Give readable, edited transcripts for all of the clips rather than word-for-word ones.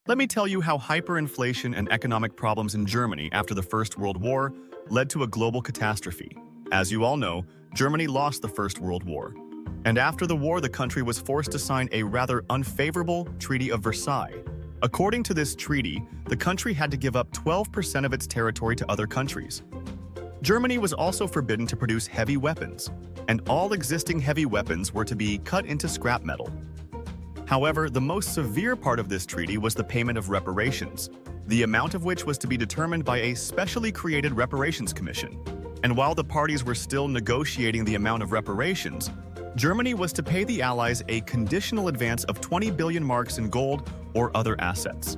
Let me tell you how hyperinflation and economic problems in Germany after the First World War led to a global catastrophe. As you all know, Germany lost the First World War. And after the war, the country was forced to sign a rather unfavorable Treaty of Versailles. According to this treaty, the country had to give up 12% of its territory to other countries. Germany was also forbidden to produce heavy weapons, and all existing heavy weapons were to be cut into scrap metal. However, the most severe part of this treaty was the payment of reparations, the amount of which was to be determined by a specially created reparations commission. And while the parties were still negotiating the amount of reparations, Germany was to pay the Allies a conditional advance of 20 billion marks in gold or other assets.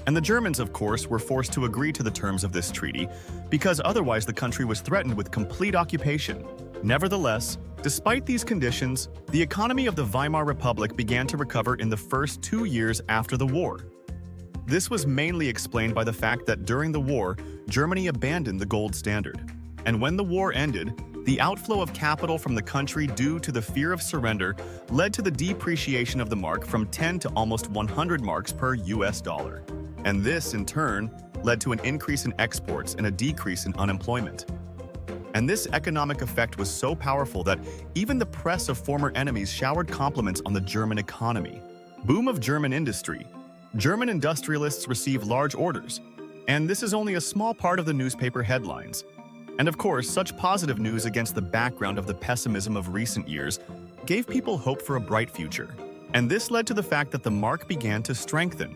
And the Germans, of course, were forced to agree to the terms of this treaty because otherwise the country was threatened with complete occupation. Nevertheless, despite these conditions, the economy of the Weimar Republic began to recover in the first 2 years after the war. This was mainly explained by the fact that during the war, Germany abandoned the gold standard. And when the war ended, the outflow of capital from the country due to the fear of surrender led to the depreciation of the mark from 10 to almost 100 marks per US dollar. And this, in turn, led to an increase in exports and a decrease in unemployment. And this economic effect was so powerful that even the press of former enemies showered compliments on the German economy. Boom of German industry. German industrialists receive large orders, and this is only a small part of the newspaper headlines. And of course, such positive news against the background of the pessimism of recent years gave people hope for a bright future. And this led to the fact that the mark began to strengthen,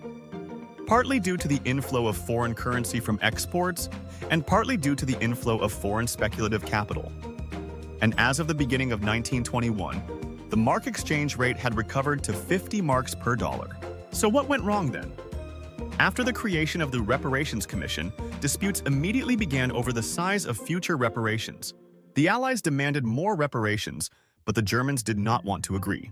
partly due to the inflow of foreign currency from exports, and partly due to the inflow of foreign speculative capital. And as of the beginning of 1921, the mark exchange rate had recovered to 50 marks per dollar. So what went wrong then? After the creation of the Reparations Commission, disputes immediately began over the size of future reparations. The Allies demanded more reparations, but the Germans did not want to agree.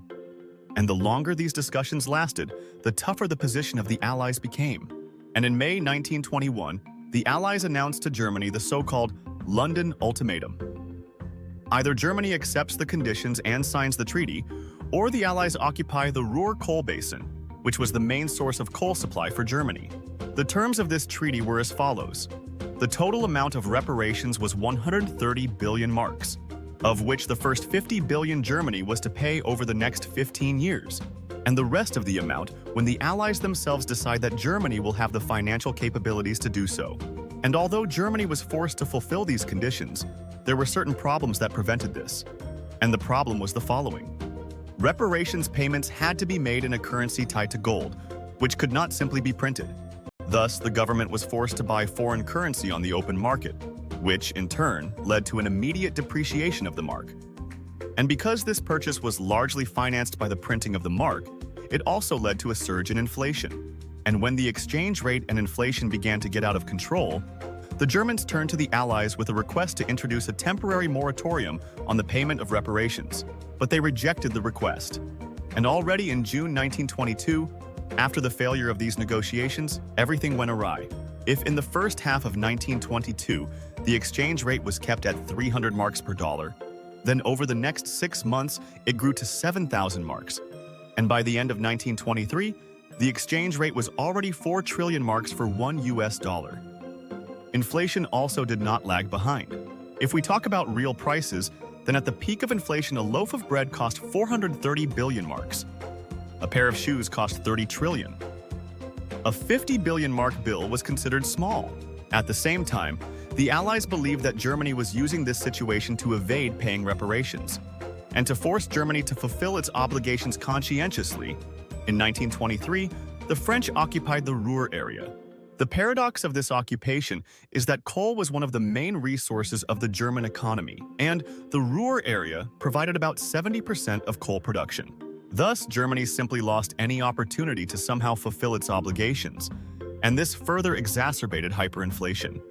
And the longer these discussions lasted, the tougher the position of the Allies became. And in May 1921, the Allies announced to Germany the so-called London Ultimatum. Either Germany accepts the conditions and signs the treaty, or the Allies occupy the Ruhr coal basin, which was the main source of coal supply for Germany. The terms of this treaty were as follows. The total amount of reparations was 130 billion marks, of which the first 50 billion Germany was to pay over the next 15 years, and the rest of the amount when the Allies themselves decide that Germany will have the financial capabilities to do so. And although Germany was forced to fulfill these conditions, there were certain problems that prevented this. And the problem was the following. Reparations payments had to be made in a currency tied to gold, which could not simply be printed. Thus, the government was forced to buy foreign currency on the open market, which, in turn, led to an immediate depreciation of the mark. And because this purchase was largely financed by the printing of the mark, it also led to a surge in inflation. And when the exchange rate and inflation began to get out of control, the Germans turned to the Allies with a request to introduce a temporary moratorium on the payment of reparations, but they rejected the request. And already in June 1922, after the failure of these negotiations, everything went awry. If in the first half of 1922, the exchange rate was kept at 300 marks per dollar, then over the next 6 months, it grew to 7,000 marks. And by the end of 1923, the exchange rate was already 4 trillion marks for $1 US. Inflation also did not lag behind. If we talk about real prices, then at the peak of inflation, a loaf of bread cost 430 billion marks. A pair of shoes cost 30 trillion. A 50 billion mark bill was considered small. At the same time, the Allies believed that Germany was using this situation to evade paying reparations, and to force Germany to fulfill its obligations conscientiously. In 1923, the French occupied the Ruhr area. The paradox of this occupation is that coal was one of the main resources of the German economy, and the Ruhr area provided about 70% of coal production. Thus, Germany simply lost any opportunity to somehow fulfill its obligations, and this further exacerbated hyperinflation.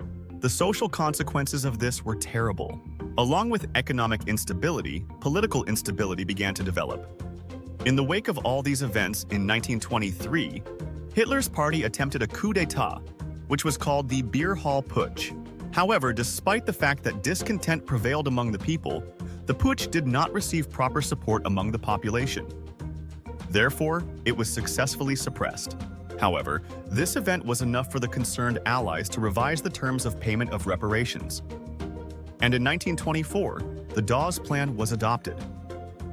The social consequences of this were terrible. Along with economic instability, political instability began to develop. In the wake of all these events in 1923, Hitler's party attempted a coup d'etat, which was called the Beer Hall Putsch. However, despite the fact that discontent prevailed among the people, the putsch did not receive proper support among the population. Therefore, it was successfully suppressed. However, this event was enough for the concerned allies to revise the terms of payment of reparations. And in 1924, the Dawes Plan was adopted.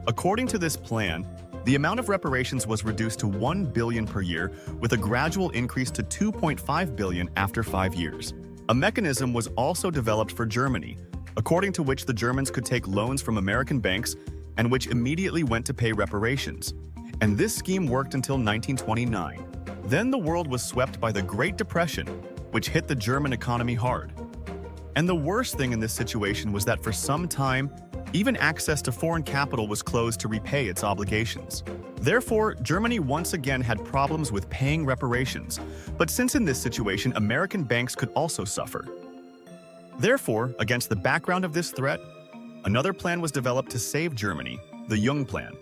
According to this plan, the amount of reparations was reduced to $1 billion per year, with a gradual increase to $2.5 billion after 5 years. A mechanism was also developed for Germany, according to which the Germans could take loans from American banks and which immediately went to pay reparations. And this scheme worked until 1929. Then the world was swept by the Great Depression, which hit the German economy hard. And the worst thing in this situation was that for some time, even access to foreign capital was closed to repay its obligations. Therefore, Germany once again had problems with paying reparations, but since in this situation American banks could also suffer. Therefore, against the background of this threat, another plan was developed to save Germany, the Young Plan.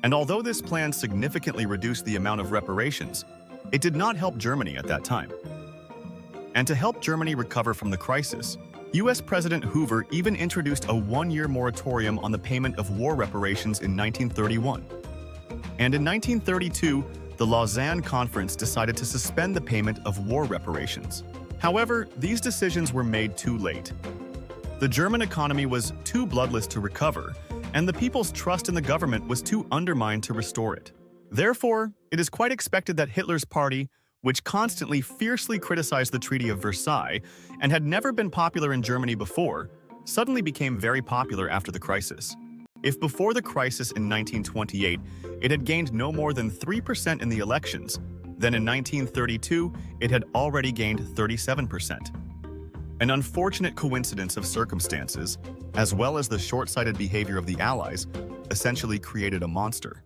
And although this plan significantly reduced the amount of reparations, it did not help Germany at that time. And to help Germany recover from the crisis, US President Hoover even introduced a 1-year moratorium on the payment of war reparations in 1931. And in 1932, the Lausanne Conference decided to suspend the payment of war reparations. However, these decisions were made too late. The German economy was too bloodless to recover, and the people's trust in the government was too undermined to restore it. Therefore, it is quite expected that Hitler's party, which constantly fiercely criticized the Treaty of Versailles and had never been popular in Germany before, suddenly became very popular after the crisis. If before the crisis in 1928 it had gained no more than 3% in the elections, then in 1932 it had already gained 37%. An unfortunate coincidence of circumstances, as well as the short-sighted behavior of the Allies, essentially created a monster.